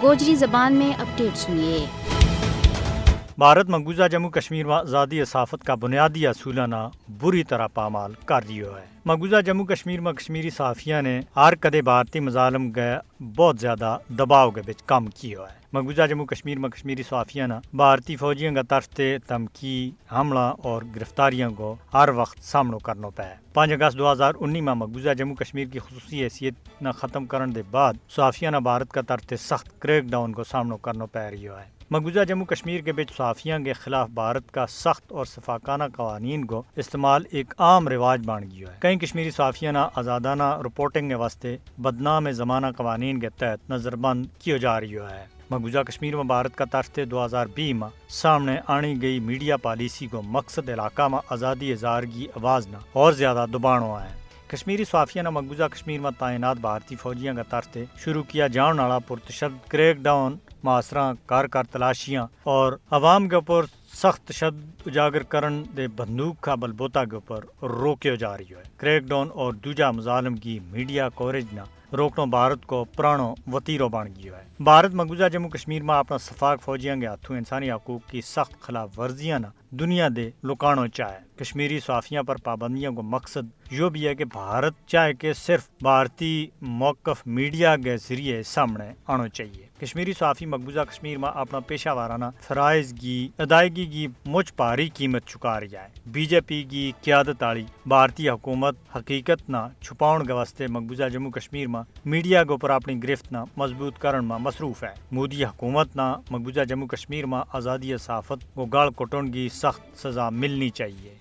گوجری زبان میں اپڈیٹ سنیے۔ بھارت مقبوضہ جموں کشمیر میں آزادی صحافت کا بنیادی اصولانہ بری طرح پامال کر دیو ہے۔ مقبوضہ جموں کشمیر میں کشمیری صحافیوں نے ہر کدے بھارتی مظالم کے بہت زیادہ دباؤ کے بچ کام کیا ہے۔ مقبوضہ جموں کشمیر میں کشمیری صحافیوں نے بھارتی فوجیوں کا طرف سے دھمکی، حملہ اور گرفتاریوں کو ہر وقت سامنا کرنا پیا۔ 5 اگست 2019 میں مقبوضہ جموں کشمیر کی خصوصی حیثیت نہ ختم کرنے کے بعد صحافیوں نے بھارت کا طرف سے سخت کریک ڈاؤن کو سامنا کرنا پی رہا ہے۔ مقبوضہ جموں کشمیر کے بچ صحافیوں کے خلاف بھارت کا سخت اور شفاقانہ قوانین کو استعمال ایک عام رواج بن گیا ہے۔ کئی کشمیری صحافیوں نے آزادانہ رپورٹنگ کے واسطے بدنام زمانہ قوانین کے تحت نظر بند کیا جا رہا ہے۔ مقبوضہ کشمیر میں بھارت کا طرف سے 2020 میں سامنے آنی گئی میڈیا پالیسی کو مقصد علاقہ میں آزادی اظہار کی آواز نہ اور زیادہ دبانا ہے۔ کشمیری صحافیوں نے مقبوضہ کشمیر میں تعینات بھارتی فوجیوں کا طرف سے شروع کیا جانے والا پرتشدد کریک ڈاؤن، معاصرہ کار تلاشیاں اور عوام کے اوپر سخت تشدد اجاگر کرن دے بندوق کا بل بوتا کے اوپر روکے جا رہی ہے۔ کریک ڈاؤن اور دوجا مظالم کی میڈیا کوریج نہ روکنا بھارت کو پرانو وطیرو بن گیا ہے۔ بھارت مقبوضہ جموں کشمیر میں اپنا صفاق فوجیوں کے ہاتھوں انسانی حقوق کی سخت خلاف ورزیاں نہ دنیا دے لکانو چاہے۔ کشمیری صحافیوں پر پابندیوں کو مقصد یہ بھی ہے کہ بھارت چاہے کہ صرف بھارتی موقف میڈیا کے ذریعے سامنے آنا چاہیے۔ کشمیری صحافی مقبوضہ کشمیر میں اپنا پیشہ وارانہ فرائض کی ادائیگی کی مجھ پاری قیمت چکا رہا ہے۔ بی جے پی کی قیادت والی بھارتی حکومت حقیقت نہ چھپاؤن کے واسطے مقبوضہ جموں کشمیر میں میڈیا کے اوپر اپنی گرفت نہ مضبوط کرنے میں مصروف ہے۔ مودی حکومت نہ مقبوضہ جموں کشمیر میں آزادی صحافت کو گال کٹن کی سخت سزا ملنی چاہیے۔